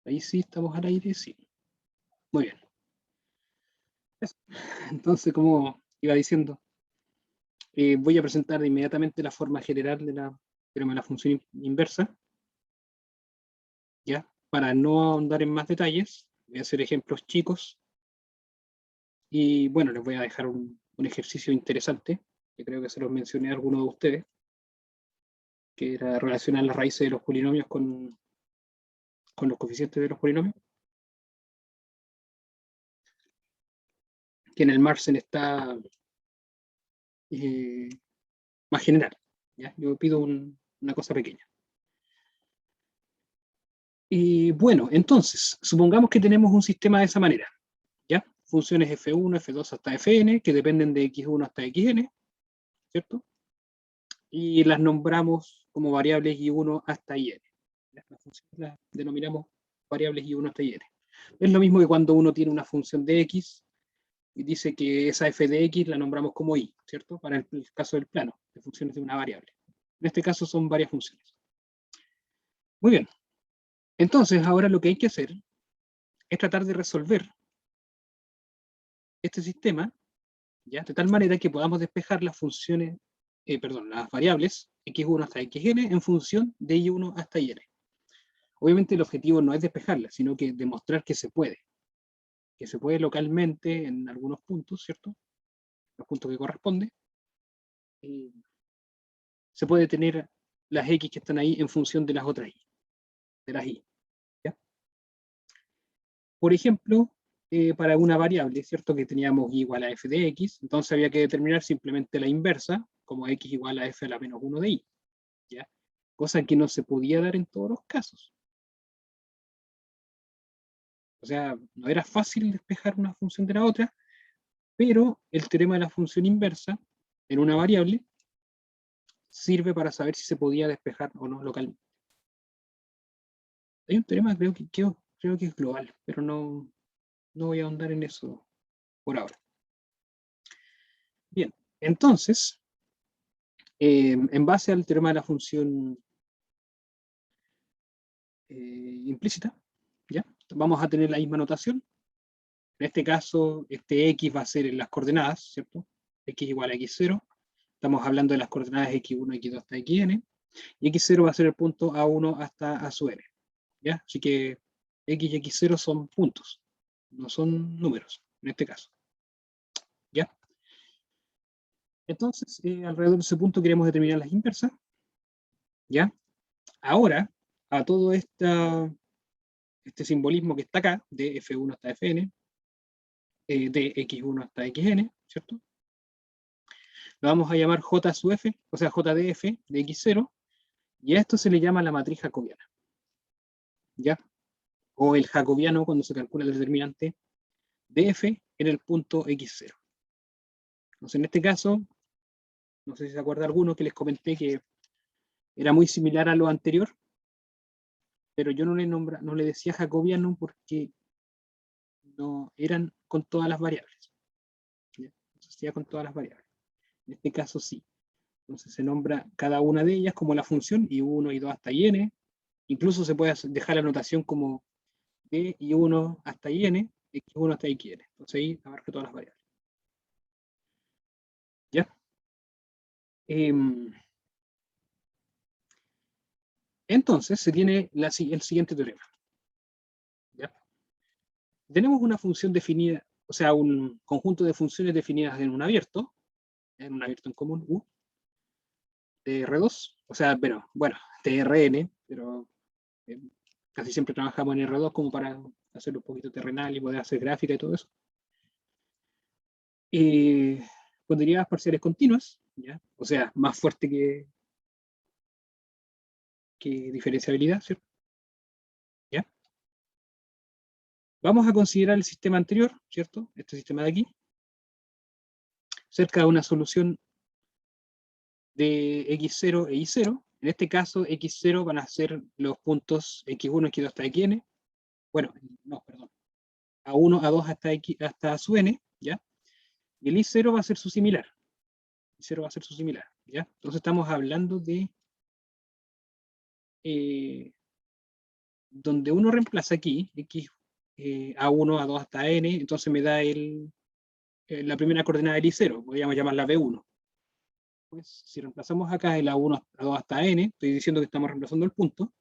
Ahí sí estamos al aire, sí. Muy bien. Eso. Entonces, como iba diciendo, voy a presentar inmediatamente la forma general de la función inversa, ¿ya? Para no ahondar en más detalles, voy a hacer ejemplos chicos y bueno, les voy a dejar un ejercicio interesante, que creo que se los mencioné a alguno de ustedes, que era relacionar las raíces de los polinomios con los coeficientes de los polinomios, que en el Marsen está eh, más general, ¿ya? Yo pido una cosa pequeña. Y bueno, entonces, supongamos que tenemos un sistema de esa manera, ¿ya? Funciones F1, F2 hasta Fn, que dependen de X1 hasta Xn, ¿cierto? Y las nombramos como variables I1 hasta In. Las funciones las denominamos variables I1 hasta In. Es lo mismo que cuando uno tiene una función de X y dice que esa f de X la nombramos como I, ¿cierto? Para el caso del plano, de funciones de una variable. En este caso son varias funciones. Muy bien. Entonces, ahora lo que hay que hacer es tratar de resolver este sistema, ¿ya? De tal manera que podamos despejar las funciones, las variables x1 hasta xn en función de y1 hasta yn. Obviamente el objetivo no es despejarlas, sino que demostrar que se puede localmente en algunos puntos, ¿cierto? Los puntos que corresponden. Se puede tener las x que están ahí en función de las otras y, de las y. ¿Ya? Por ejemplo, para una variable, ¿cierto? Que teníamos y igual a f de x, entonces había que determinar simplemente la inversa, como x igual a f a la menos 1 de y, ¿ya? Cosa que no se podía dar en todos los casos. O sea, no era fácil despejar una función de la otra, pero el teorema de la función inversa en una variable sirve para saber si se podía despejar o no localmente. Hay un teorema, creo que es global, pero no voy a ahondar en eso por ahora. Bien, entonces, en base al teorema de la función implícita, ¿ya? Vamos a tener la misma notación. En este caso, este x va a ser en las coordenadas, ¿cierto? X igual a x0. Estamos hablando de las coordenadas x1, x2 hasta xn. Y x0 va a ser el punto a1 hasta a su n. ¿Ya? Así que x y x0 son puntos, no son números, en este caso. ¿Ya? Entonces, alrededor de ese punto queremos determinar las inversas. ¿Ya? Ahora, a todo este simbolismo que está acá, de F1 hasta Fn, de X1 hasta Xn, ¿cierto? Lo vamos a llamar J sub F, o sea, JDF de X0, y a esto se le llama la matriz jacobiana, ¿ya? O el jacobiano cuando se calcula el determinante de F en el punto X0. Entonces, en este caso, no sé si se acuerda alguno que les comenté que era muy similar a lo anterior, pero yo no le decía jacobiano porque no eran con todas las variables. ¿Ya? No se hacía con todas las variables. En este caso sí. Entonces se nombra cada una de ellas como la función y1, y2 hasta n. Incluso se puede dejar la notación como de y1 hasta n, x1 hasta xn. Entonces ahí abarca todas las variables. ¿Ya? Entonces se tiene el siguiente teorema. ¿Ya? Tenemos una función definida, o sea, un conjunto de funciones definidas en un abierto en común, U, de R2, o sea, bueno, de Rn, pero eh, casi siempre trabajamos en R2 como para hacerlo un poquito terrenal y poder hacer gráfica y todo eso. Con derivadas parciales continuas, ¿ya? O sea, más fuerte que diferenciabilidad, ¿cierto? ¿Ya? Vamos a considerar el sistema anterior, ¿cierto? Este sistema de aquí, cerca de una solución de x0 e y0. En este caso, x0 van a ser los puntos x1, x2 hasta xn. Bueno, no, perdón. A1, A2 hasta su n, ¿ya? Y el i0 va a ser su similar. I0 va a ser su similar, ¿ya? Entonces estamos hablando de donde uno reemplaza aquí, x a1, a2 hasta n, entonces me da la primera coordenada del I0, podríamos llamarla B1. Pues si reemplazamos acá el A1, A2 hasta n, estoy diciendo que estamos reemplazando el punto,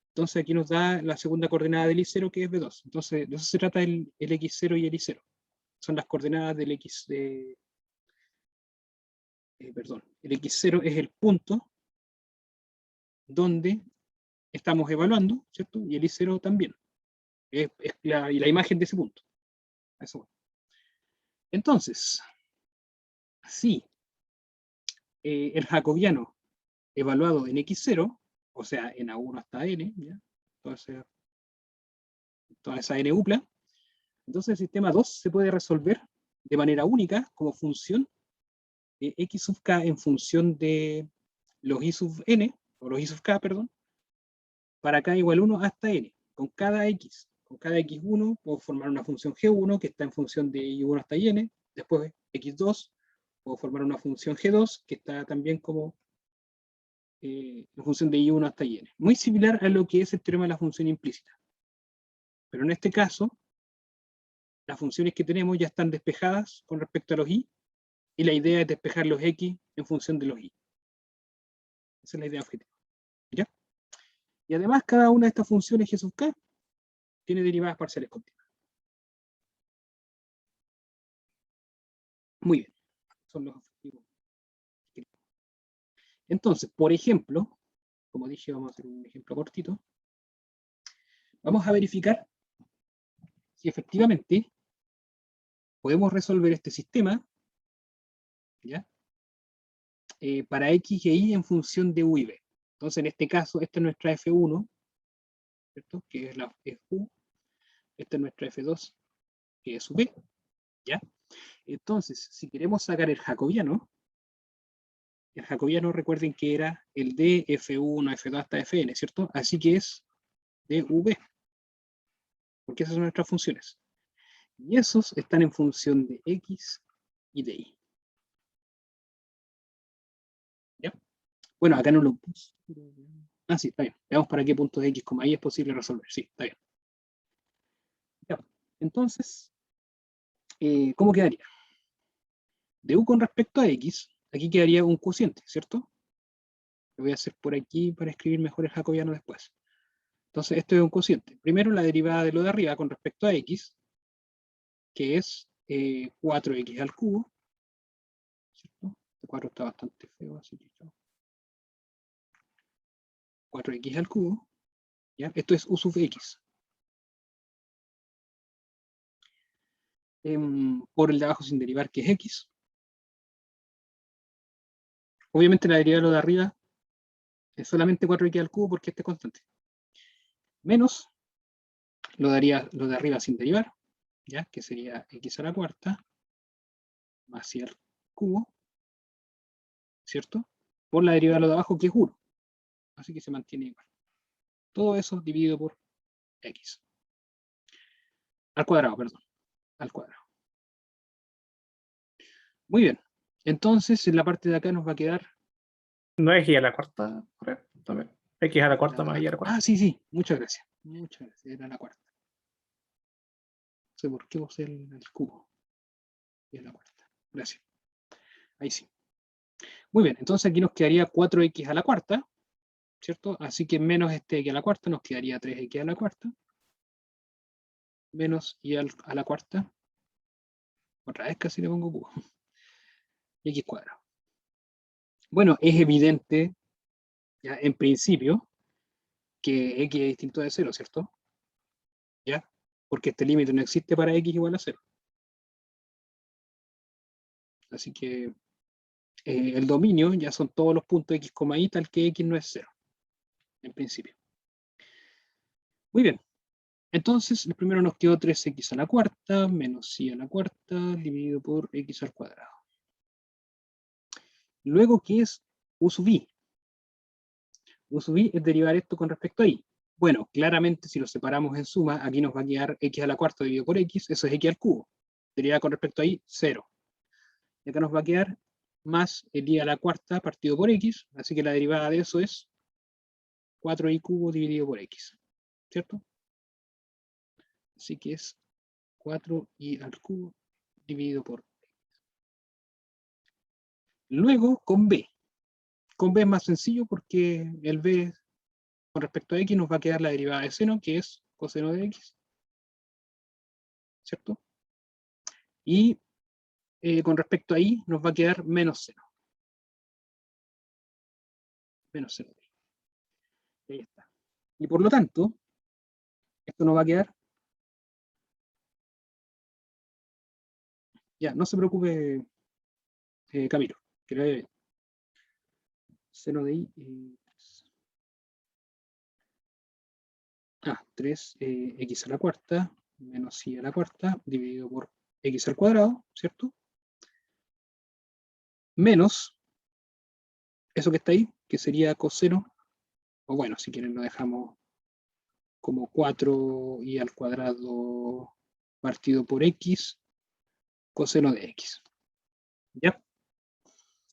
entonces aquí nos da la segunda coordenada del I0, que es B2. Entonces, de eso se trata el X0 y el I0. Son las coordenadas del X de... perdón, el X0 es el punto donde estamos evaluando, ¿cierto? Y el I0 también. Es la imagen de ese punto. Eso. Entonces, si el jacobiano evaluado en X0, o sea, en A1 hasta N, ¿ya? Toda esa N upla, entonces el sistema 2 se puede resolver de manera única como función de X sub K en función de los I sub N, o los I sub K, perdón, para K igual 1 hasta N, con cada X. Con cada X1 puedo formar una función G1 que está en función de I1 hasta N, después X2, puedo formar una función G2 que está también como en función de I1 hasta N. Muy similar a lo que es el teorema de la función implícita. Pero en este caso, las funciones que tenemos ya están despejadas con respecto a los I, y la idea es despejar los X en función de los Y. Esa es la idea objetiva. ¿Ya? Y además, cada una de estas funciones G sub K tiene derivadas parciales continuas. Muy bien. Son los objetivos. Entonces, por ejemplo, como dije, vamos a hacer un ejemplo cortito. Vamos a verificar si efectivamente podemos resolver este sistema, ¿ya? Para X e Y en función de U y B. Entonces, en este caso, esta es nuestra F1, ¿cierto? Que es la F, esta es nuestra F2, que es V, ¿ya? Entonces, si queremos sacar el jacobiano recuerden que era el de F1, F2 hasta Fn, ¿cierto? Así que es de V, porque esas son nuestras funciones. Y esos están en función de X y de Y. ¿Ya? Bueno, acá no lo puse. Ah, sí, está bien. Veamos para qué puntos de X, Y es posible resolver. Sí, está bien. Ya. Entonces, ¿cómo quedaría? De U con respecto a X, aquí quedaría un cociente, ¿cierto? Lo voy a hacer por aquí para escribir mejor el jacobiano después. Entonces, esto es un cociente. Primero, la derivada de lo de arriba con respecto a X, que es 4x al cubo, ¿cierto? Este 4 está bastante feo, así que 4x al cubo, ¿ya? Esto es U sub X. Por el de abajo sin derivar, que es X. Obviamente la derivada de lo de arriba es solamente 4x al cubo porque este es constante. Menos lo de arriba sin derivar, ¿ya? Que sería x a la cuarta más y al cubo, ¿cierto? Por la derivada de lo de abajo, que es 1. Así que se mantiene igual. Todo eso dividido por x. Al cuadrado, perdón. Al cuadrado. Muy bien. Entonces, en la parte de acá nos va a quedar... ¿No es y a la cuarta? También. X a la cuarta más y a la cuarta. Ah, sí, sí. Muchas gracias. Muchas gracias. Era la cuarta. No sé por qué usé el cubo. Y es la cuarta. Gracias. Ahí sí. Muy bien. Entonces aquí nos quedaría 4x a la cuarta, ¿cierto? Así que menos este x a la cuarta nos quedaría 3x a la cuarta. Menos y a la cuarta. Otra vez casi le pongo cubo. Y x cuadrado. Bueno, es evidente, ya en principio, que x es distinto de 0, ¿cierto? ¿Ya? Porque este límite no existe para x igual a 0. Así que el dominio ya son todos los puntos x, y tal que x no es 0, en principio. Muy bien. Entonces, el primero nos quedó 3x a la cuarta menos y a la cuarta dividido por x al cuadrado. Luego, ¿qué es u sub i? U sub i es derivar esto con respecto a y. Bueno, claramente si lo separamos en suma, aquí nos va a quedar x a la cuarta dividido por x, eso es x al cubo. Derivada con respecto a y, 0. Y acá nos va a quedar más el y a la cuarta partido por x, así que la derivada de eso es 4y cubo dividido por x. ¿cierto? Así que es 4i al cubo dividido por x. Luego con b. Con b es más sencillo porque el b con respecto a x nos va a quedar la derivada de seno, que es coseno de x, ¿cierto? Y con respecto a y nos va a quedar menos seno. Menos seno de y. Ahí está. Y por lo tanto, esto nos va a quedar. Ya, no se preocupe, Camilo, que lo vea bien. Seno de y. 3 x a la cuarta menos y a la cuarta dividido por x al cuadrado, ¿cierto? Menos eso que está ahí, que sería coseno, o bueno, si quieren lo dejamos como 4i al cuadrado partido por x, coseno de x. ¿Ya?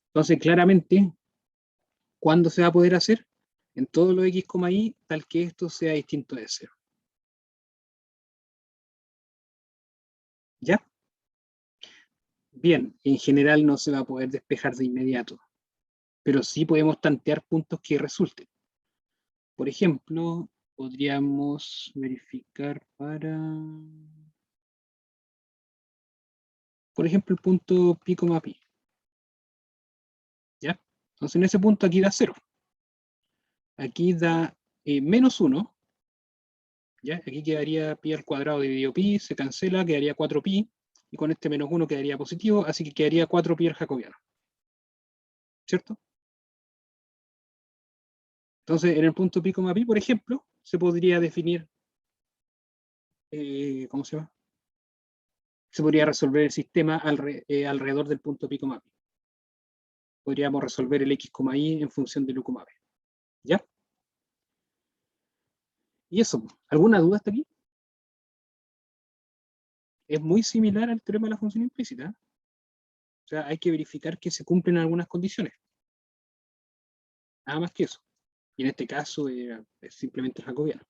Entonces, claramente, ¿cuándo se va a poder hacer? En todo lo x, y, tal que esto sea distinto de 0. ¿Ya? Bien, en general no se va a poder despejar de inmediato, pero sí podemos tantear puntos que resulten. Por ejemplo, podríamos verificar para, por ejemplo, el punto pi, pi. ¿Ya? Entonces en ese punto aquí da 0. Aquí da menos 1. ¿Ya? Aquí quedaría pi al cuadrado dividido pi, se cancela, quedaría 4pi, y con este menos 1 quedaría positivo, así que quedaría 4pi al jacobiano. ¿Cierto? Entonces, en el punto pi, pi, por ejemplo, se podría definir, ¿cómo se llama? Se podría resolver el sistema alrededor del punto pi, pi. Podríamos resolver el x, y en función del u, p. ¿Ya? Y eso, ¿alguna duda hasta aquí? Es muy similar al teorema de la función implícita. O sea, hay que verificar que se cumplen algunas condiciones. Nada más que eso. Y en este caso es simplemente el jacobiano.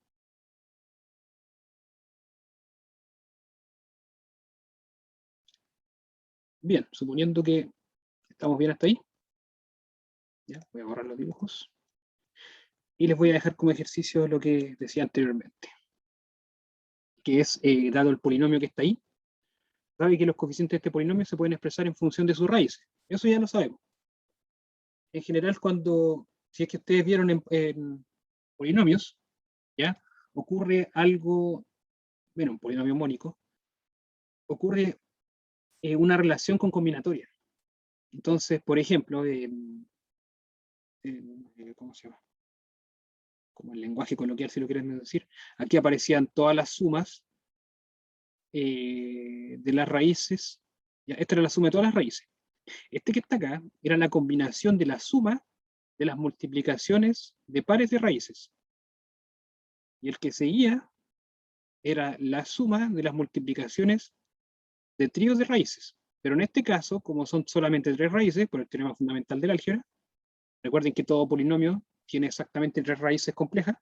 Bien, suponiendo que estamos bien hasta ahí. Ya, voy a borrar los dibujos. Y les voy a dejar como ejercicio lo que decía anteriormente. Que es, dado el polinomio que está ahí, sabe que los coeficientes de este polinomio se pueden expresar en función de sus raíces. Eso ya lo sabemos. En general, si es que ustedes vieron en polinomios, ¿ya? Ocurre algo, bueno, un polinomio mónico, ocurre una relación con combinatoria. Entonces, por ejemplo, ¿cómo se llama? Como el lenguaje coloquial, si lo quieren decir, aquí aparecían todas las sumas de las raíces. Ya, esta era la suma de todas las raíces. Este que está acá era la combinación de la suma de las multiplicaciones de pares de raíces. Y el que seguía era la suma de las multiplicaciones de tríos de raíces. Pero en este caso, como son solamente 3 raíces, por el teorema fundamental del álgebra, recuerden que todo polinomio tiene exactamente 3 raíces complejas.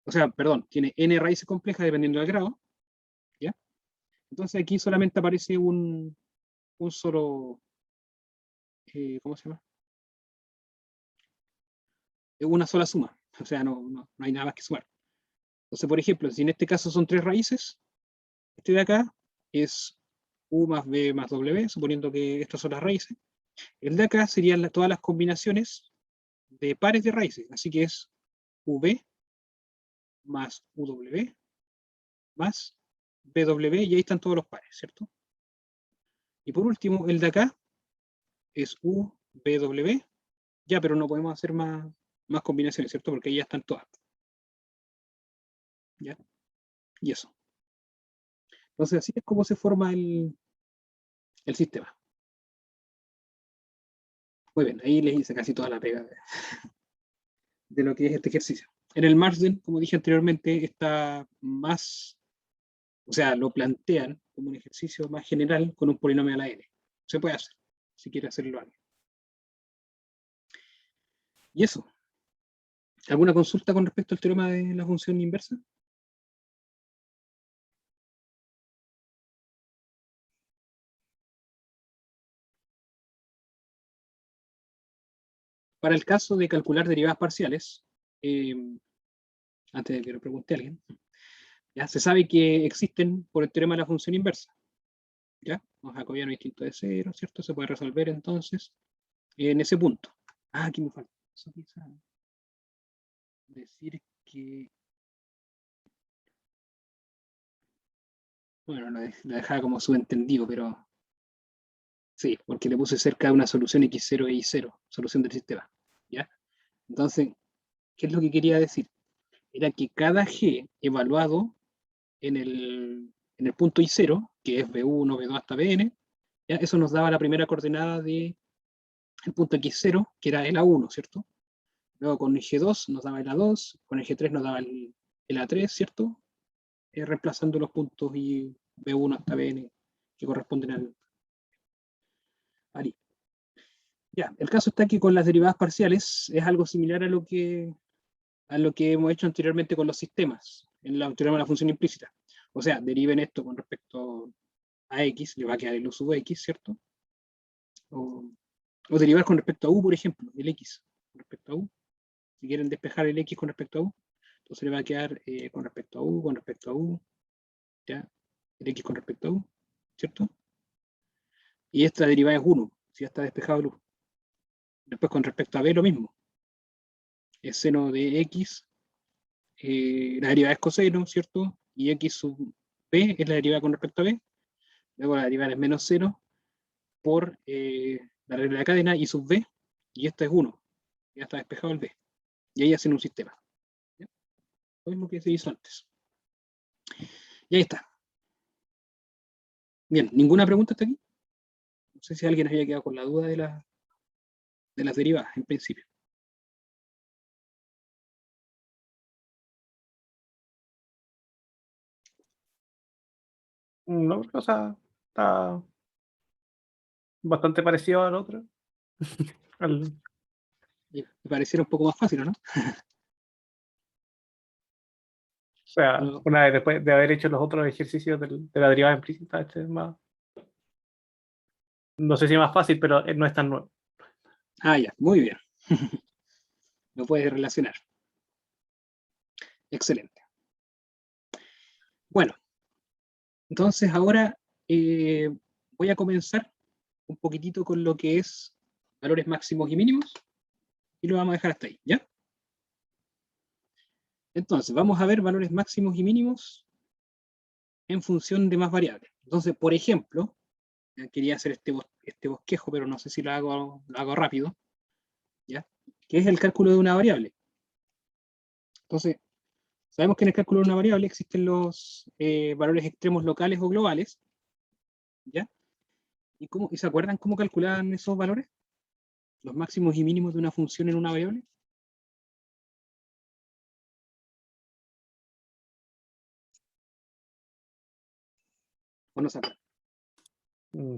O sea, perdón, tiene n raíces complejas dependiendo del grado. ¿Ya? Entonces aquí solamente aparece un solo, ¿cómo se llama? Una sola suma. O sea, no hay nada más que sumar. Entonces, por ejemplo, si en este caso son 3 raíces, este de acá es u más b más w, suponiendo que estas son las raíces. El de acá serían todas las combinaciones de pares de raíces, así que es v más uw más bw, y ahí están todos los pares, ¿cierto? Y por último, el de acá es u, bw, ya, pero no podemos hacer más combinaciones, ¿cierto? Porque ahí ya están todas. ¿Ya? Y eso. Entonces, así es como se forma el sistema. Muy bien, ahí les hice casi toda la pega de lo que es este ejercicio. En el margen, como dije anteriormente, está más, o sea, lo plantean como un ejercicio más general con un polinomio a la n. Se puede hacer, si quiere hacerlo alguien. Y eso. ¿Alguna consulta con respecto al teorema de la función inversa? Para el caso de calcular derivadas parciales, antes de que lo pregunte a alguien, ya se sabe que existen por el teorema de la función inversa. ¿Ya? Jacobiano distinto de cero, ¿cierto? Se puede resolver entonces en ese punto. Ah, aquí me falta. Eso quizá decir que... Bueno, lo dejaba como subentendido, pero sí, porque le puse cerca de una solución x0 e y0, solución del sistema. ¿Ya? Entonces, ¿qué es lo que quería decir? Era que cada g evaluado en el punto y0, que es b1, b2 hasta bn, ¿ya? Eso nos daba la primera coordenada del punto x0, que era el a1, ¿cierto? Luego con el G2 nos daba el A2, con el G3 nos daba el A3, ¿cierto? Reemplazando los puntos y B1 hasta Bn que corresponden al I. Ya, el caso está que con las derivadas parciales es algo similar a lo que hemos hecho anteriormente con los sistemas, en la teorema de la función implícita. O sea, deriven esto con respecto a X, le va a quedar el U sub X, ¿cierto? O derivar con respecto a U, por ejemplo, el X con respecto a U. Si quieren despejar el X con respecto a U, entonces le va a quedar con respecto a U, ¿ya? El X con respecto a U, ¿cierto? Y esta derivada es 1, si ya está despejado el U. Después con respecto a B lo mismo. Es seno de X, la derivada es coseno, ¿cierto? Y X sub B es la derivada con respecto a B. Luego la derivada es menos 0 por la regla de la cadena y sub B, y esta es 1. Ya está despejado el B. Y ahí hacen un sistema. ¿Ya? Lo mismo que se hizo antes. Y ahí está. Bien, ¿ninguna pregunta hasta aquí? No sé si alguien había quedado con la duda de las derivadas, en principio. No, o sea, está bastante parecido al otro. Al- Me pareciera un poco más fácil, ¿no? o sea, Pero, una vez después de haber hecho los otros ejercicios de la derivada implícita, este es más, no sé si más fácil, pero no es tan nuevo. ya, muy bien. Lo puedes relacionar. Excelente. Bueno, entonces ahora voy a comenzar un poquitito con lo que es valores máximos y mínimos y lo vamos a dejar hasta ahí, ¿ya? Entonces, vamos a ver valores máximos y mínimos en función de más variables. Entonces, por ejemplo, ya quería hacer este bosquejo, pero no sé si lo hago rápido, ¿ya? Que es el cálculo de una variable. Entonces, sabemos que en el cálculo de una variable existen los valores extremos locales o globales, ¿ya? ¿Y se acuerdan cómo calculaban esos valores? Los máximos y mínimos de una función en una variable. ¿O no se acuerdan?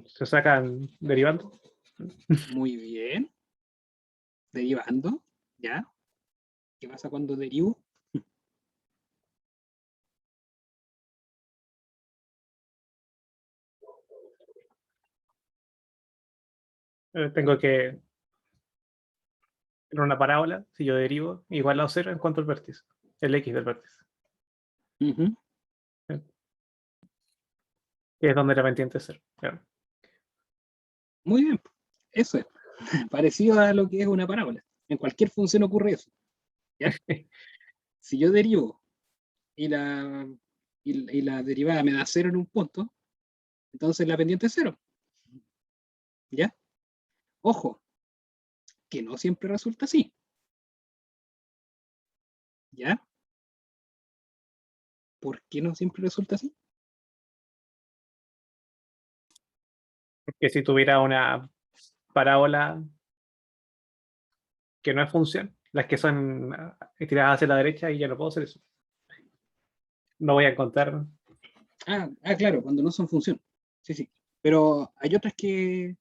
Se sacan derivando. Muy bien. Derivando, ¿ya? ¿Qué pasa cuando derivo? Tengo que, en una parábola, si yo derivo, igual a 0 en cuanto al vértice, el x del vértice, Ujú. que es donde la pendiente es 0. Claro. Muy bien. Eso es. Parecido a lo que es una parábola. En cualquier función ocurre eso, ¿ya? Si yo derivo y la derivada me da 0 en un punto, entonces la pendiente es 0, ¿ya? Ojo, que no siempre resulta así, ¿ya? ¿Por qué no siempre resulta así? Porque si tuviera una parábola que no es función, las que son tiradas hacia la derecha, y ya no puedo hacer eso. No voy a encontrar. Claro, cuando no son función. Sí, sí. Pero hay otras que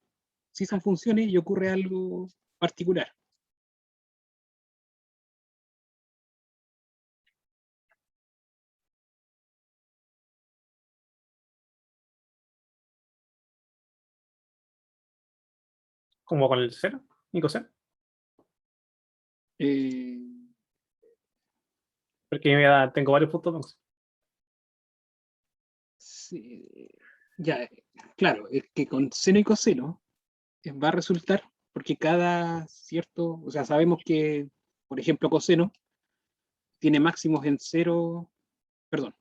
sí son funciones y ocurre algo particular. como con el cero y coseno. Eh, Porque tengo varios puntos de coseno. sí, ya, claro, es que con seno y coseno va a resultar, porque cada cierto, o sea, sabemos que, por ejemplo, coseno tiene máximos en cero, perdón,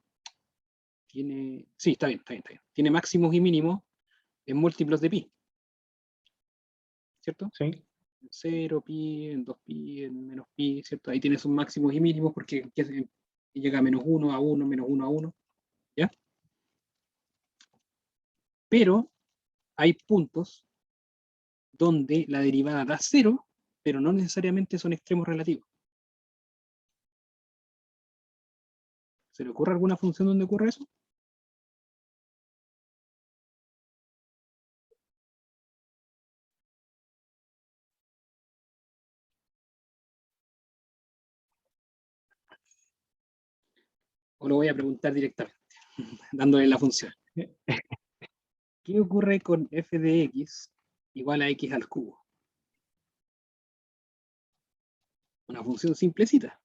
tiene, sí, está bien, está bien, está bien. Tiene máximos y mínimos en múltiplos de pi, ¿cierto? Sí. En 0, pi, en 2 pi, en menos pi, ¿cierto? Ahí tiene sus máximos y mínimos porque llega a menos uno a uno menos uno a uno, ¿ya? Pero hay puntos donde la derivada da cero, pero no necesariamente son extremos relativos. ¿Se le ocurre alguna función donde ocurre eso? ¿O lo voy a preguntar directamente, dándole la función? ¿Qué ocurre con f de x igual a x al cubo? Una función simplecita.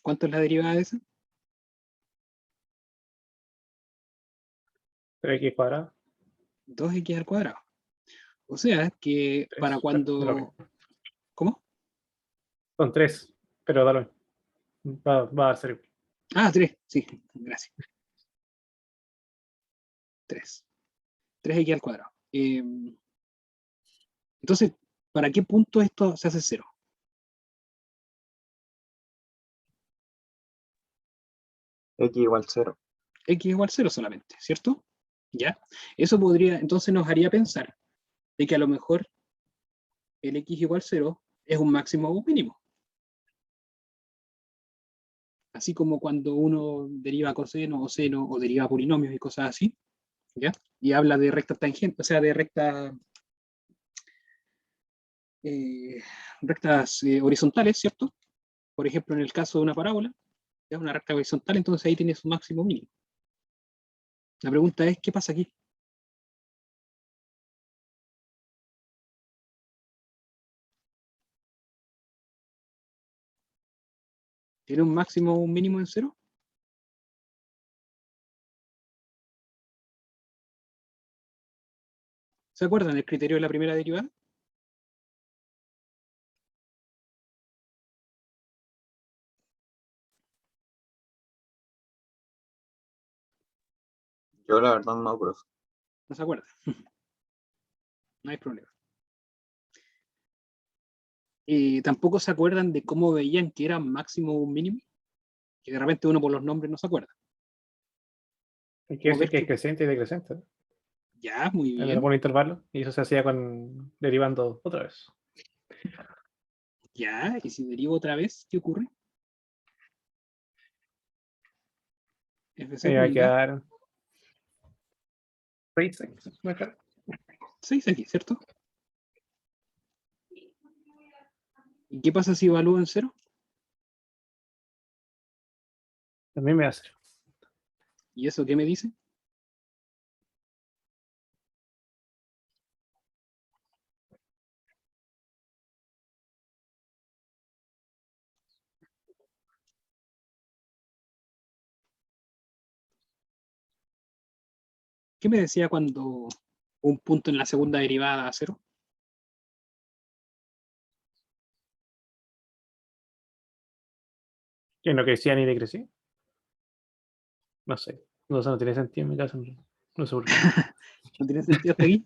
¿Cuánto es la derivada de esa? 3x cuadrado. 2x al cuadrado. O sea que para 3, pero da lo cuando... mismo. ¿Cómo? Son 3, pero da lo mismo. Va a ser. Ah, 3. Sí, gracias. 3. 3x al cuadrado. Entonces, ¿para qué punto esto se hace cero? X igual 0. X igual cero solamente, ¿cierto? ¿Ya? Eso podría, entonces nos haría pensar de que a lo mejor el x igual cero es un máximo o un mínimo. Así como cuando uno deriva coseno o seno o deriva polinomios y cosas así, ¿ya? Y habla de rectas tangentes, o sea, de eh, rectas horizontales, ¿cierto? Por ejemplo, en el caso de una parábola, es una recta horizontal, entonces ahí tiene su máximo mínimo. La pregunta es, ¿qué pasa aquí? ¿Tiene un máximo o un mínimo en cero? ¿Se acuerdan el criterio de la primera derivada? Yo la verdad no, profe. ¿No se acuerdan? No hay problema. Tampoco se acuerdan de cómo veían que era máximo o un mínimo, que de repente uno por los nombres no se acuerda. Hay que Como decir ver que es que creciente y decreciente, ¿no? ya, muy En bien, algún intervalo. Y eso se hacía con derivando otra vez. ya, y si derivo otra vez, ¿qué ocurre? F Y va a segunda, quedar 6x. 6x, ¿cierto? ¿Y qué pasa si evalúo en cero? También me va a hacer. ¿Y eso qué me dice? ¿Qué me decía cuando un punto en la segunda derivada a cero? Que no crecía ni decrecía. No sé. No, eso no tiene sentido en mi caso. No sé por qué. ¿No tiene sentido hasta aquí?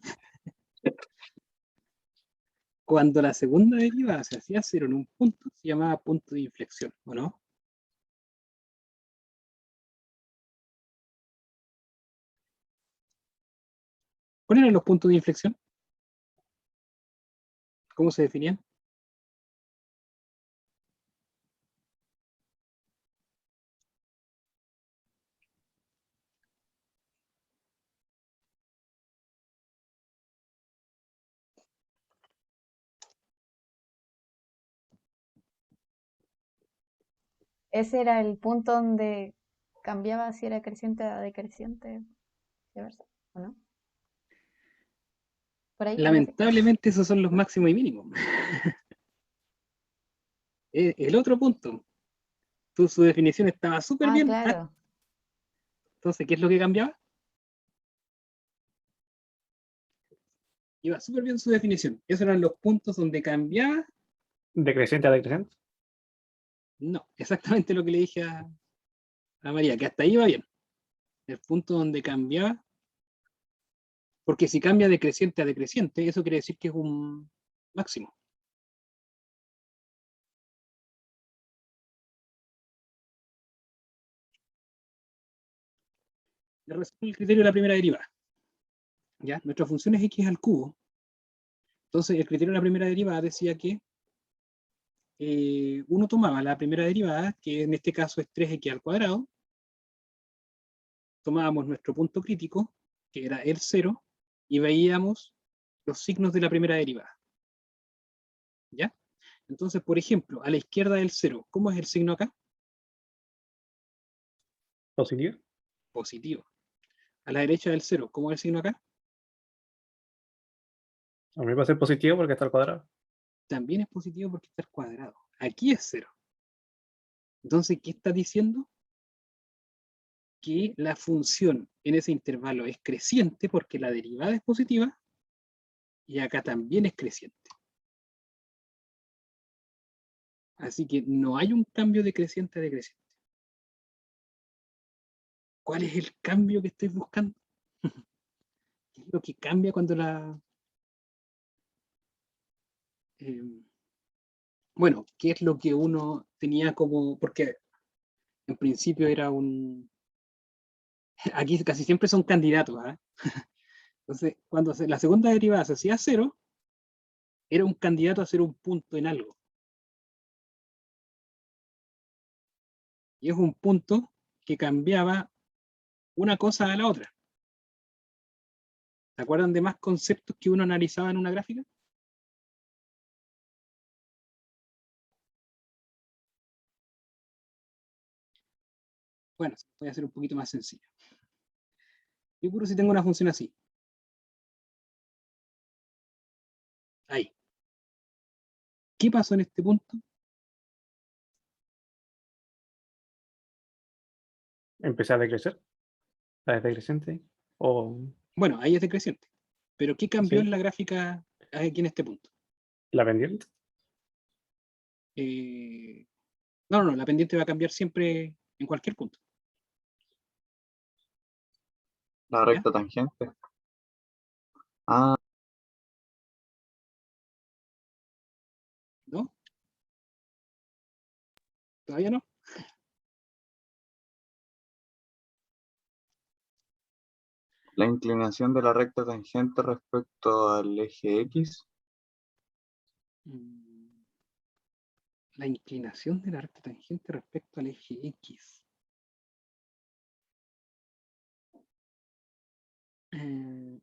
Cuando la segunda derivada se hacía cero en un punto, se llamaba punto de inflexión, ¿o no? ¿Cuáles eran los puntos de inflexión? ¿Cómo se definían? Ese era el punto donde cambiaba si era creciente a decreciente. viceversa, ¿o no? Por ahí, algo así. Lamentablemente esos son los máximos y mínimos. El otro punto, su definición estaba súper Ah, bien. claro. Entonces, ¿qué es lo que cambiaba? Iba súper bien su definición. Esos eran los puntos donde cambiaba. Decreciente a decreciente. No, exactamente lo que le dije a María, que hasta ahí iba bien. El punto donde cambiaba, porque si cambia de creciente a decreciente, eso quiere decir que es un máximo. Le resuelvo el criterio de la primera derivada. ¿Ya? Nuestra función es x al cubo. Entonces, el criterio de la primera derivada decía que uno tomaba la primera derivada, que en este caso es 3x al cuadrado, tomábamos nuestro punto crítico, que era el 0, y veíamos los signos de la primera derivada. ¿Ya? Entonces, por ejemplo, a la izquierda del 0, ¿cómo es el signo acá? Positivo. Positivo. A la derecha del 0, ¿cómo es el signo acá? A mí va a ser positivo porque está al cuadrado. También es positivo porque está al cuadrado. Aquí es 0. Entonces, ¿qué está diciendo? Que la función en ese intervalo es creciente porque la derivada es positiva y acá también es creciente. Así que no hay un cambio de creciente a decreciente. ¿Cuál es el cambio que estoy buscando? ¿Qué es lo que cambia cuando bueno, ¿qué es lo que uno tenía como? Porque en principio era un... Aquí casi siempre son candidatos, ¿eh? Entonces, cuando la segunda derivada se hacía 0, era un candidato a ser un punto en algo. Y es un punto que cambiaba una cosa a la otra. ¿Se acuerdan de más conceptos que uno analizaba en una gráfica? Bueno, voy a hacer un poquito más sencillo. Yo ocurre si tengo una función así. Ahí. ¿Qué pasó en este punto? Empecé a decrecer. ¿Es decreciente? O Bueno, ahí es decreciente. Pero ¿qué cambió sí, en la gráfica aquí en este punto? la pendiente. No, la pendiente va a cambiar siempre en cualquier punto. La ¿Ya? recta tangente. Ah, ¿No? ¿Todavía no? la inclinación de la recta tangente respecto al eje X. Mm, La inclinación de la recta tangente respecto al eje X.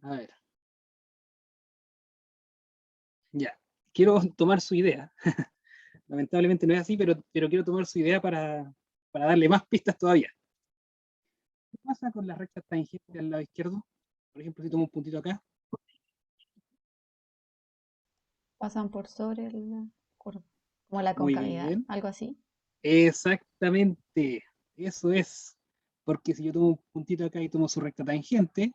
A ver. Ya. Quiero tomar su idea. Lamentablemente no es así, pero quiero tomar su idea para darle más pistas todavía. ¿Qué pasa con las rectas tangentes al lado izquierdo? Por ejemplo, si tomo un puntito acá, Pasan por sobre la curva. Como la muy concavidad, bien. algo así. Exactamente. Eso es. Porque si yo tomo un puntito acá y tomo su recta tangente,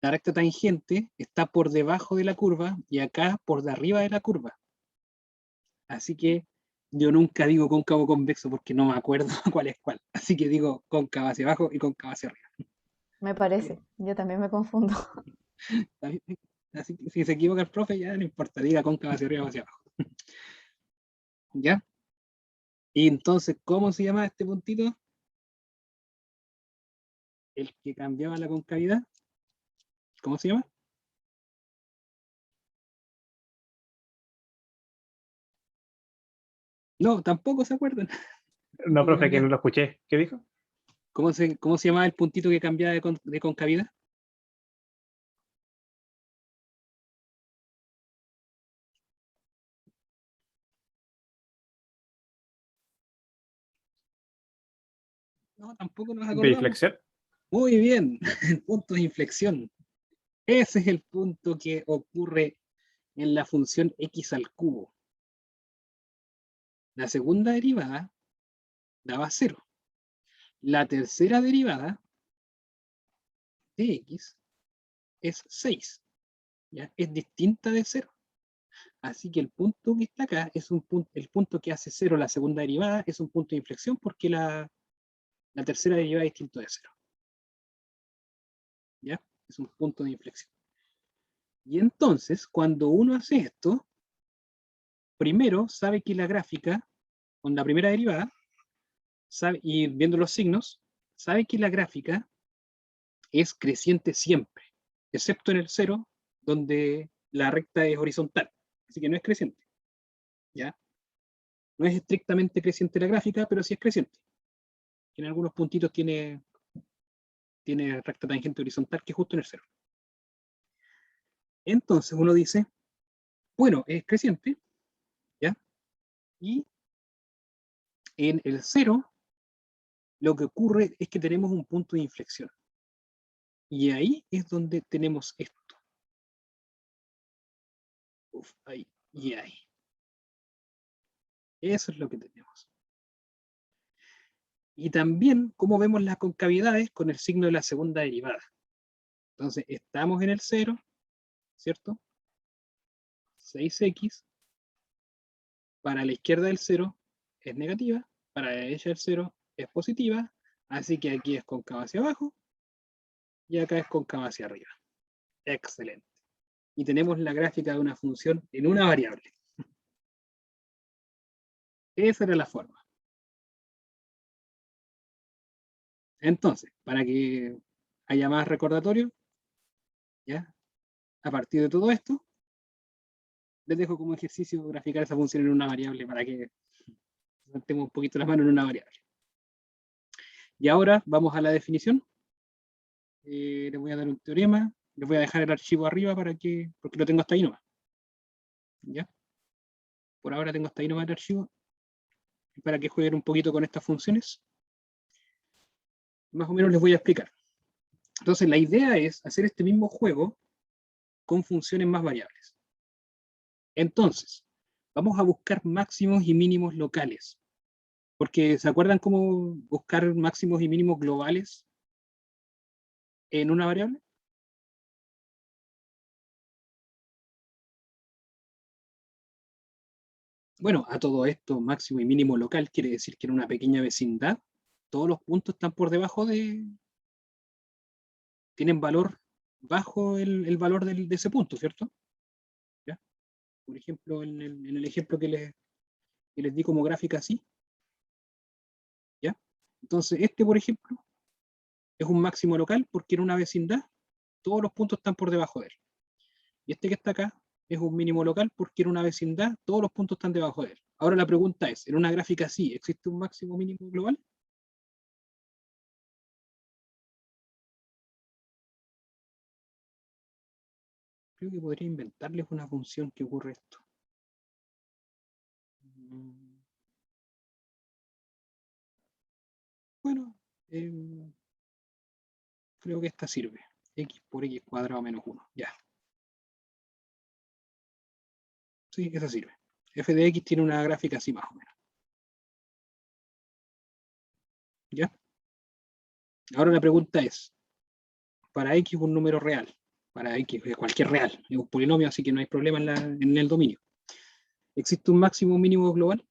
la recta tangente está por debajo de la curva y acá por de arriba de la curva. Así que yo nunca digo cóncavo convexo porque no me acuerdo cuál es cuál. Así que digo cóncavo hacia abajo y cóncavo hacia arriba. Me parece. Yo también me confundo. Así que si se equivoca el profe, ya no importa, diga cóncavo hacia arriba o hacia abajo. ¿Ya? Y entonces, ¿cómo se llama este puntito? El que cambiaba la concavidad. ¿Cómo se llama? No, tampoco se acuerdan. No, Punto que profe, que no cambia. lo escuché. ¿Qué dijo? ¿Cómo se llama el puntito que cambiaba de concavidad? No, tampoco nos acordamos. Biflexión. Muy bien, el punto de inflexión. Ese es el punto que ocurre en la función x al cubo. La segunda derivada daba 0. La tercera derivada de x es 6. ¿Ya? Es distinta de 0. Así que el punto que está acá es el punto que hace 0 la segunda derivada es un punto de inflexión porque la tercera derivada es distinto de 0. ¿Ya? Es un punto de inflexión. Y entonces, cuando uno hace esto, primero sabe que la gráfica, con la primera derivada, y viendo los signos, sabe que la gráfica es creciente siempre, excepto en el 0, donde la recta es horizontal. Así que no es creciente. ¿Ya? No es estrictamente creciente la gráfica, pero sí es creciente. En algunos puntitos tiene recta tangente horizontal, que es justo en el 0. Entonces uno dice, bueno, es creciente, ¿ya? Y en el 0, lo que ocurre es que tenemos un punto de inflexión. Y ahí es donde tenemos esto. Uf, ahí y ahí. Eso es lo que tenemos. Y también cómo vemos las concavidades con el signo de la segunda derivada. Entonces, estamos en el 0, ¿cierto? 6x. Para la izquierda del 0 es negativa, para la derecha del 0 es positiva, así que aquí es cóncava hacia abajo y acá es cóncava hacia arriba. Excelente. Y tenemos la gráfica de una función en una variable. Esa era la forma. Entonces, para que haya más recordatorio, ¿ya? A partir de todo esto, les dejo como ejercicio graficar esa función en una variable para que saltemos un poquito las manos en una variable. Y ahora vamos a la definición. Les voy a dar un teorema. Les voy a dejar el archivo arriba porque lo tengo hasta ahí nomás. ¿Ya? Por ahora tengo hasta ahí nomás el archivo. Para que jueguen un poquito con estas funciones. Más o menos les voy a explicar. Entonces, la idea es hacer este mismo juego con funciones más variables. Entonces, vamos a buscar máximos y mínimos locales. Porque, ¿se acuerdan cómo buscar máximos y mínimos globales en una variable? Bueno, a todo esto, máximo y mínimo local quiere decir que en una pequeña vecindad todos los puntos están por debajo tienen valor bajo el valor de ese punto, ¿cierto? ¿Ya? Por ejemplo, en el ejemplo que les di como gráfica así, ¿ya? Entonces, este, por ejemplo, es un máximo local porque en una vecindad todos los puntos están por debajo de él. Y este que está acá es un mínimo local porque en una vecindad todos los puntos están debajo de él. Ahora la pregunta es, ¿en una gráfica así existe un máximo mínimo global? Creo que podría inventarles una función que ocurre esto. Bueno, creo que esta sirve. X por X cuadrado menos 1. Ya. Sí, esa sirve. F de X tiene una gráfica así más o menos. ¿Ya? Ahora la pregunta es, para X un número real, para X cualquier real, es un polinomio, así que no hay problema en el dominio. ¿Existe un máximo mínimo global?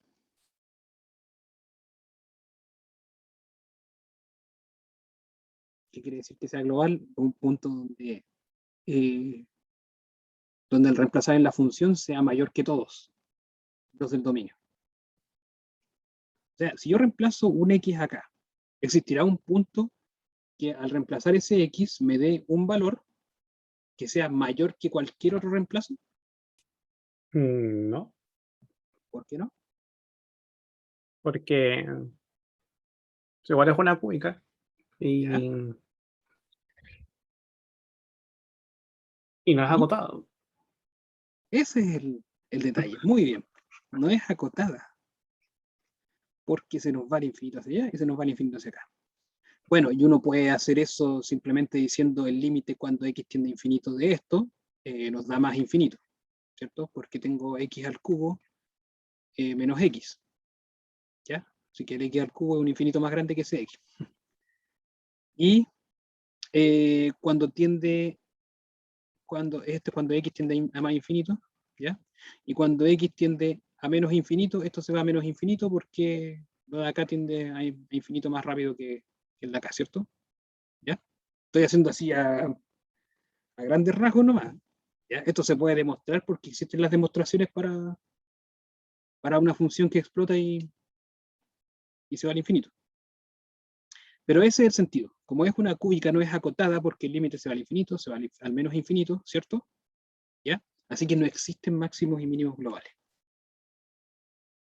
¿Qué quiere decir que sea global? Un punto donde el reemplazar en la función sea mayor que todos los del dominio. O sea, si yo reemplazo un X acá, existirá un punto que al reemplazar ese X me dé un valor que sea mayor que cualquier otro reemplazo. No, ¿Por qué no? porque igual es una cúbica ¿Ya? y no es ¿Y? agotado. Ese es el detalle. Muy bien. No es acotada. Porque se nos va al infinito hacia allá y se nos va al infinito hacia acá. Bueno, y uno puede hacer eso simplemente diciendo el límite cuando x tiende a infinito de esto, nos da más infinito, ¿cierto? Porque tengo x al cubo menos x, ¿ya? Así que el x al cubo es un infinito más grande que ese x. Y cuando x tiende a más infinito, ¿ya? Y cuando x tiende a menos infinito, esto se va a menos infinito porque lo de acá tiende a infinito más rápido que el de acá, ¿cierto? ¿Ya? Estoy haciendo así a grandes rasgos nomás. ¿Ya? Esto se puede demostrar porque existen las demostraciones para una función que explota y se va al infinito. Pero ese es el sentido. Como es una cúbica, no es acotada porque el límite se va al infinito, se va al menos infinito, ¿cierto? ¿Ya? Así que no existen máximos y mínimos globales.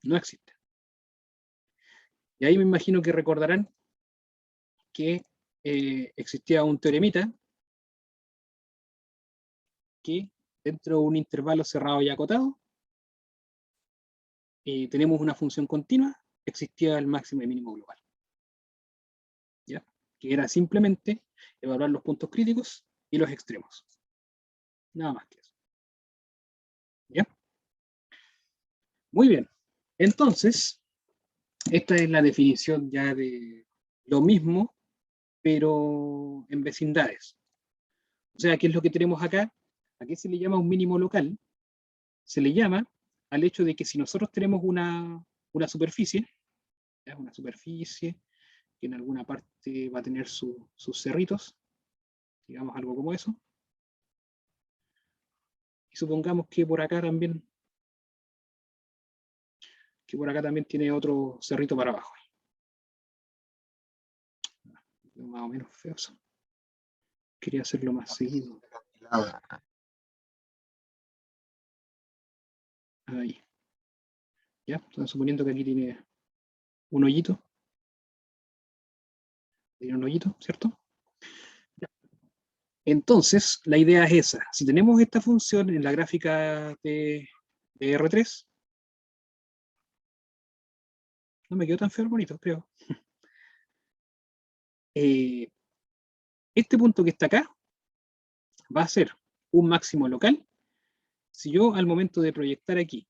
No existen. Y ahí me imagino que recordarán que existía un teoremita que dentro de un intervalo cerrado y acotado, tenemos una función continua, existía el máximo y mínimo global. ¿Ya? Que era simplemente evaluar los puntos críticos y los extremos. Nada más que eso. ¿Ya? Muy bien. Entonces, esta es la definición ya de lo mismo, pero en vecindades. O sea, ¿qué es lo que tenemos acá? ¿A qué se le llama un mínimo local? Se le llama al hecho de que si nosotros tenemos una superficie, ¿ya? Una superficie que en alguna parte va a tener sus cerritos, digamos algo como eso, y supongamos que por acá también tiene otro cerrito para abajo. Más o menos feo eso. Quería hacerlo más seguido. Ahí. ¿Ya? Entonces, suponiendo que aquí tiene un hoyito. Tiene un hoyito, ¿cierto? Ya. Entonces, la idea es esa. Si tenemos esta función en la gráfica de R3, no me quedó tan feo bonito, creo. Este punto que está acá va a ser un máximo local. Si yo al momento de proyectar aquí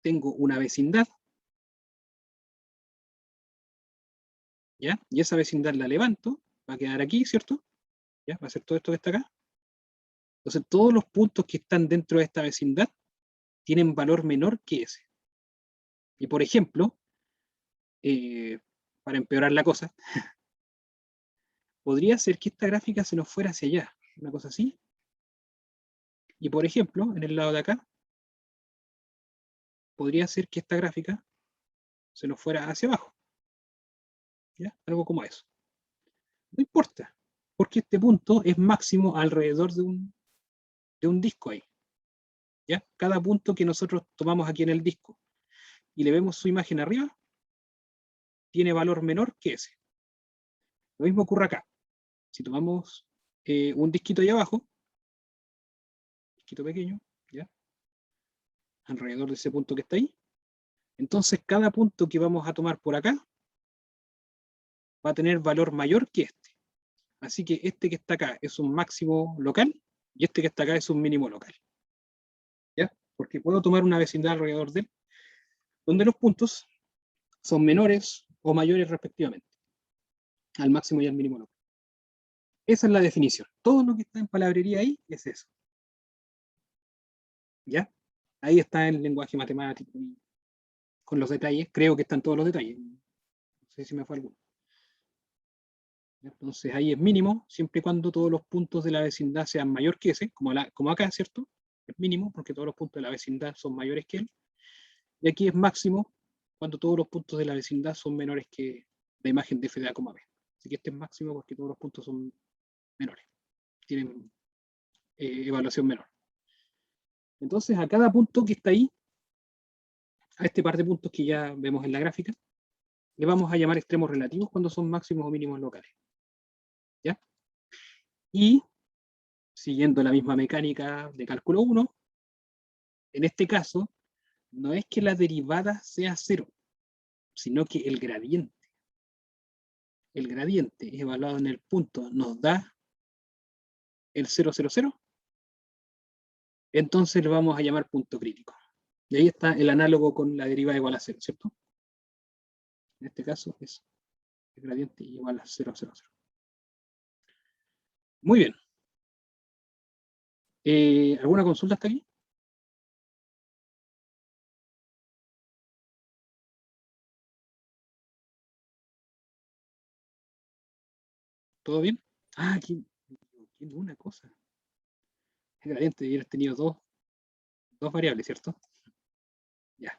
tengo una vecindad, ¿ya? Y esa vecindad la levanto, va a quedar aquí, ¿cierto? ¿Ya? Va a ser todo esto que está acá. Entonces, todos los puntos que están dentro de esta vecindad tienen valor menor que ese. Y por ejemplo, para empeorar la cosa, podría ser que esta gráfica se nos fuera hacia allá, una cosa así. Y por ejemplo, en el lado de acá, podría ser que esta gráfica se nos fuera hacia abajo. ¿Ya? Algo como eso. No importa, porque este punto es máximo alrededor de un disco ahí. ¿Ya? Cada punto que nosotros tomamos aquí en el disco y le vemos su imagen arriba, tiene valor menor que ese. Lo mismo ocurre acá. Si tomamos un disquito ahí abajo, disquito pequeño, ¿ya? Alrededor de ese punto que está ahí, entonces cada punto que vamos a tomar por acá va a tener valor mayor que este. Así que este que está acá es un máximo local y este que está acá es un mínimo local. ¿Ya? Porque puedo tomar una vecindad alrededor de él, donde los puntos son menores o mayores respectivamente, al máximo y al mínimo local. Esa es la definición. Todo lo que está en palabrería ahí es eso. ¿Ya? Ahí está el lenguaje matemático con los detalles. Creo que están todos los detalles. No sé si me fue alguno. Entonces ahí es mínimo, siempre y cuando todos los puntos de la vecindad sean mayor que ese, como acá, ¿cierto? Es mínimo porque todos los puntos de la vecindad son mayores que él. Y aquí es máximo cuando todos los puntos de la vecindad son menores que la imagen de f de a, b. Así que este es máximo porque todos los puntos son menores, tienen evaluación menor. Entonces a cada punto que está ahí, a este par de puntos que ya vemos en la gráfica, le vamos a llamar extremos relativos cuando son máximos o mínimos locales. ¿Ya? Y siguiendo la misma mecánica de cálculo 1, en este caso, no es que la derivada sea cero, sino que el gradiente. el gradiente evaluado en el punto nos da el 0, 0, 0, entonces lo vamos a llamar punto crítico. Y ahí está el análogo con la derivada igual a 0, ¿cierto? En este caso es el gradiente igual a 0, 0, 0. Muy bien. ¿Alguna consulta hasta aquí? ¿Todo bien? Ah, aquí una cosa. El gradiente debiera haber tenido dos variables, ¿cierto? Ya.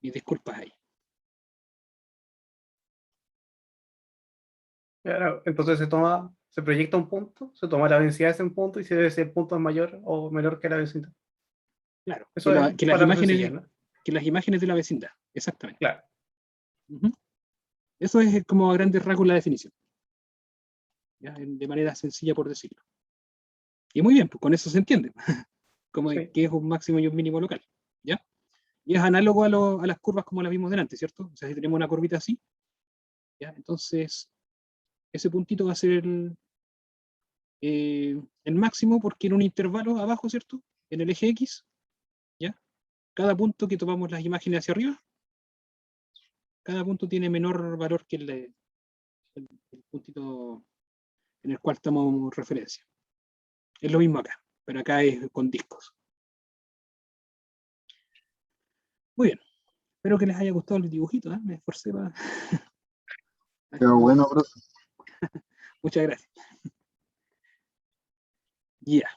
Mis disculpas ahí. Claro, entonces se proyecta un punto, se toma la densidad de ese punto y si ese punto es mayor o menor que la vecindad. Claro, Eso es que las para imágenes, sencilla, ¿no? que las imágenes de la vecindad, exactamente. Claro. Ujú. Eso es como a grandes rasgos la definición. ¿Ya? De manera sencilla por decirlo. Y muy bien, pues con eso se entiende. Como Sí. que es un máximo y un mínimo local. ¿Ya? Y es análogo a las curvas como las vimos delante, ¿cierto? O sea, si tenemos una curvita así, ¿ya? Entonces ese puntito va a ser el máximo porque en un intervalo abajo, ¿cierto? En el eje X, ¿ya? Cada punto que tomamos las imágenes hacia arriba, cada punto tiene menor valor que el puntito en el cual tomamos referencia. Es lo mismo acá, pero acá es con discos. Muy bien. Espero que les haya gustado el dibujito, ¿eh? Me esforcé para... Pero bueno, profe. Muchas gracias. Ya.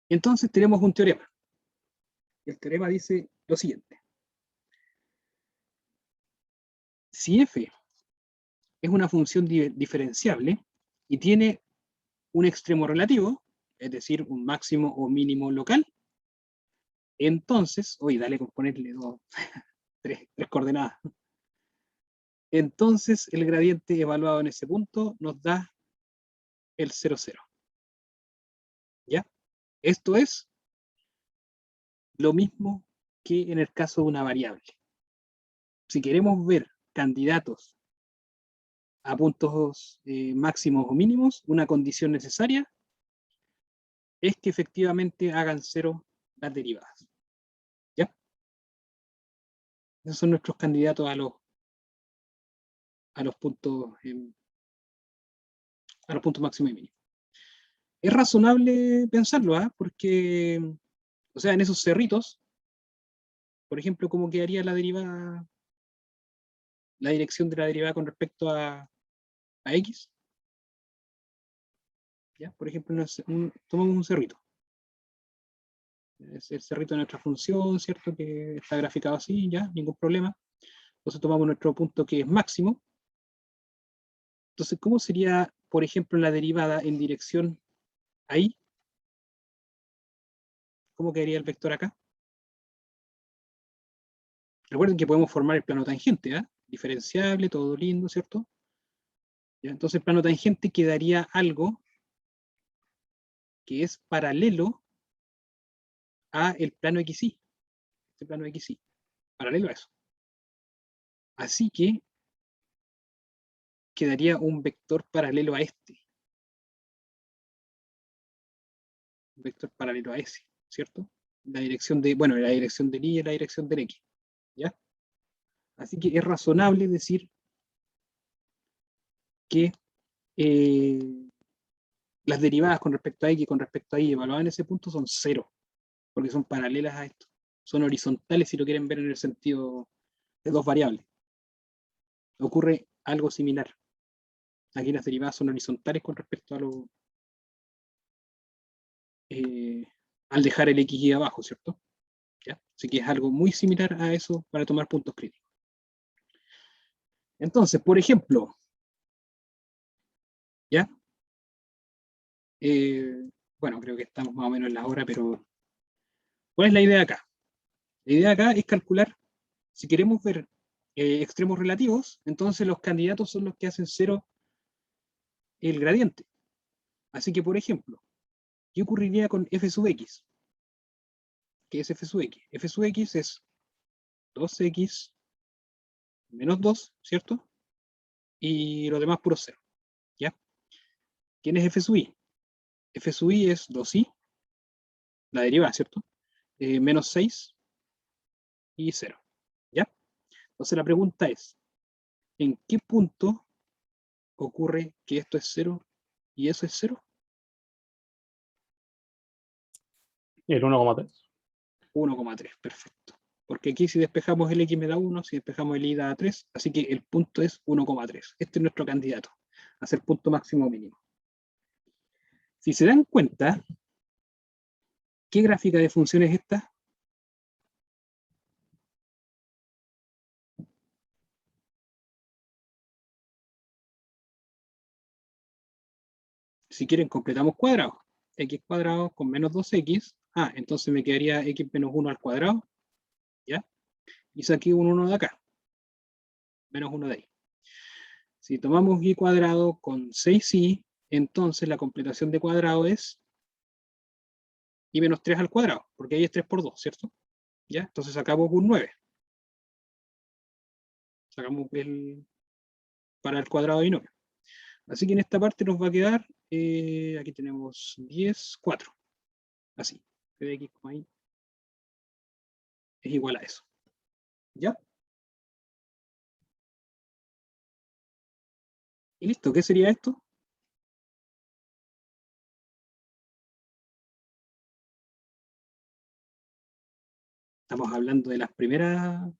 Entonces tenemos un teorema. El teorema dice lo siguiente. Si f es una función diferenciable y tiene un extremo relativo, es decir, un máximo o mínimo local, entonces, dale con ponerle tres coordenadas. Entonces el gradiente evaluado en ese punto nos da el 0, 0. ¿Ya? Esto es lo mismo que en el caso de una variable. Si queremos ver candidatos a puntos máximos o mínimos, una condición necesaria es que efectivamente hagan 0 las derivadas. ¿Ya? Esos son nuestros candidatos a los puntos máximos y mínimos. Es razonable pensarlo, ¿eh? Porque, o sea, en esos cerritos, por ejemplo, ¿cómo quedaría la derivada, la dirección de la derivada con respecto a X? ¿Ya? Por ejemplo, tomamos un cerrito. Es el cerrito de nuestra función, ¿cierto? Que está graficado así, ya, ningún problema. Entonces tomamos nuestro punto que es máximo. Entonces, ¿cómo sería, por ejemplo, la derivada en dirección ahí? ¿Cómo quedaría el vector acá? Recuerden que podemos formar el plano tangente, ¿eh? Diferenciable, todo lindo, ¿cierto? ¿Ya? Entonces el plano tangente quedaría algo que es paralelo a el plano XY. Este plano XY. Paralelo a eso. Así que quedaría un vector paralelo a este. Un vector paralelo a ese, ¿cierto? La dirección de, bueno, la dirección del Y y la dirección del X. ¿Ya? Así que es razonable decir que las derivadas con respecto a X y con respecto a Y evaluadas en ese punto son 0, porque son paralelas a esto. Son horizontales si lo quieren ver en el sentido de dos variables. Ocurre algo similar. Aquí las derivadas son horizontales con respecto a al dejar el X y abajo, ¿cierto? ¿Ya? Así que es algo muy similar a eso para tomar puntos críticos. Entonces, por ejemplo, ¿ya? Bueno, creo que estamos más o menos en la hora, pero ¿cuál es la idea acá? La idea acá es calcular, si queremos ver extremos relativos, entonces los candidatos son los que hacen 0 el gradiente. Así que, por ejemplo, ¿qué ocurriría con f sub x? ¿Qué es f sub x? F sub x es 2x menos 2, ¿cierto? y los demás puro 0. ¿Ya? ¿Quién es f sub i? F sub i es 2i, la derivada, ¿cierto? Menos 6 y 0. ¿Ya? Entonces la pregunta es, ¿en qué punto ocurre que esto es 0 y eso es 0? Y el 1,3. 1,3, perfecto. Porque aquí si despejamos el x me da 1, si despejamos el y da 3, así que el punto es 1,3. Este es nuestro candidato a ser punto máximo mínimo. Si se dan cuenta, ¿qué gráfica de función es esta? Si quieren, completamos cuadrados. X cuadrado con menos 2x. Ah, entonces me quedaría x menos 1 al cuadrado. ¿Ya? Y saqué un 1 de acá. Menos 1 de ahí. Si tomamos y cuadrado con 6y, entonces la completación de cuadrado es y menos 3 al cuadrado, porque ahí es 3 por 2, ¿cierto? ¿Ya? Entonces sacamos un 9. Sacamos para el cuadrado de binomio. Así que en esta parte nos va a quedar, aquí tenemos 10, 4. Así. X, y es igual a eso. ¿Ya? Y listo, ¿qué sería esto? Estamos hablando de las primeras,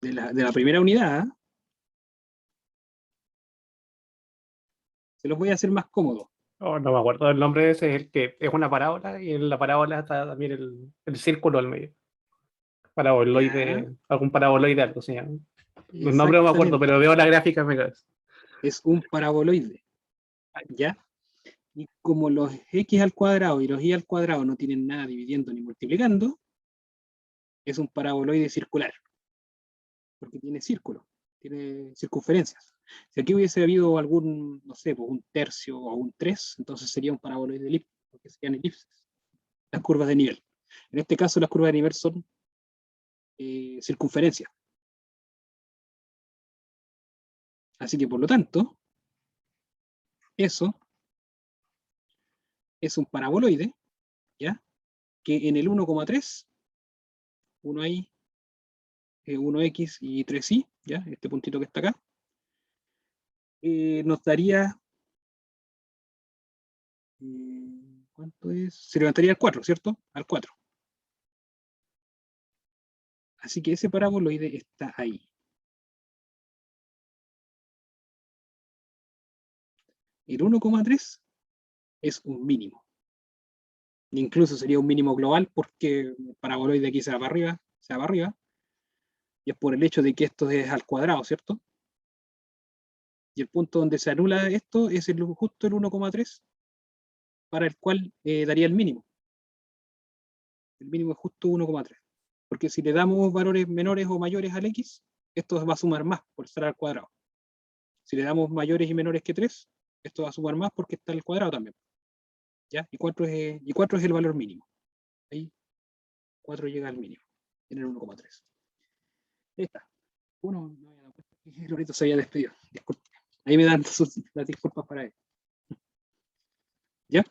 de la primera unidad. ¿Eh? Se los voy a hacer más cómodo. Oh, no me acuerdo del nombre de ese, es el que es una parábola y en la parábola está también el círculo al medio. Ya, Paraboloide, algún paraboloide, algo se llama. Los nombres no me acuerdo, exactamente. pero veo la gráfica en mi cabeza. Es un paraboloide. ¿Ya? Y como los x al cuadrado y los y al cuadrado no tienen nada dividiendo ni multiplicando, es un paraboloide circular. Porque tiene círculo, tiene circunferencias. Si aquí hubiese habido algún, no sé, pues un tercio o un 3, entonces sería un paraboloide elíptico, porque serían elipses, las curvas de nivel. En este caso, las curvas de nivel son circunferencias. Así que, por lo tanto, eso es un paraboloide, ¿ya? Que en el 1,3, 1 ahí, 1x y 3y, ¿ya? Este puntito que está acá, nos daría, ¿cuánto es? Se levantaría al 4, ¿cierto? Al 4. Así que ese paraboloide está ahí. El 1,3 es un mínimo. Incluso sería un mínimo global porque el paraboloide aquí se va para arriba, se va para arriba, y es por el hecho de que esto es al cuadrado, ¿cierto? Y el punto donde se anula esto es justo el 1,3, para el cual daría el mínimo. El mínimo es justo 1,3. Porque si le damos valores menores o mayores al x, esto va a sumar más por estar al cuadrado. Si le damos mayores y menores que 3, esto va a sumar más porque está al cuadrado también. ¿Ya? Y 4 es el valor mínimo. Ahí 4 llega al mínimo, en el 1,3. Ahí está. Uno, no había dado cuenta que Loreto se había despedido. Disculpe. Ahí me dan las disculpas para él. ¿Ya?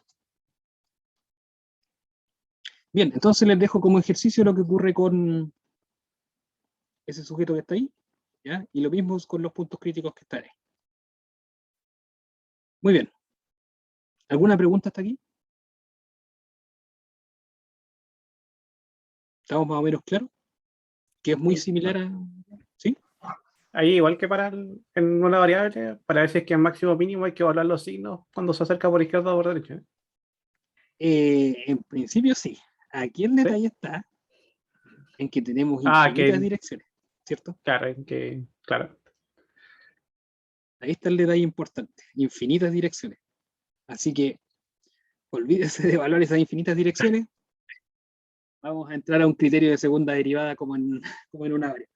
Bien, entonces les dejo como ejercicio lo que ocurre con ese sujeto que está ahí, ¿ya? Y lo mismo con los puntos críticos que están ahí. Muy bien. ¿Alguna pregunta hasta aquí? ¿Estamos más o menos claros? Que es muy similar a... ¿Sí? Ahí, igual que en una variable, para ver si es que es máximo o mínimo, hay que evaluar los signos cuando se acerca por izquierda o por derecha. En principio sí. Aquí el ¿Sí? detalle está en que tenemos Ah, infinitas direcciones, ¿cierto? claro, claro. Ahí está el detalle importante. Infinitas direcciones. Así que olvídese de evaluar esas infinitas direcciones. Vamos a entrar a un criterio de segunda derivada como en una variable.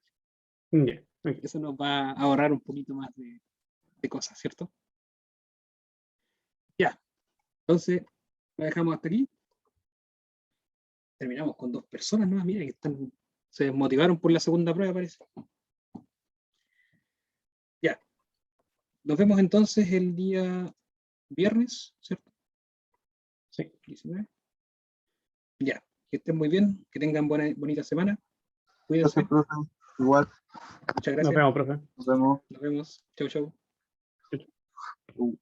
Yeah, okay. Eso nos va a ahorrar un poquito más de cosas, ¿cierto? Ya, entonces lo dejamos hasta aquí. Terminamos con 2 personas, ¿no? Mira, que se desmotivaron por la segunda prueba, parece. Ya, Nos vemos entonces el día viernes, ¿cierto? Sí. 19. Ya, que estén muy bien, que tengan bonita semana. Cuídense, Gracias, profe. Igual, muchas Nos gracias. vemos, profe. nos vemos. Nos vemos. Chau, chau. Uh.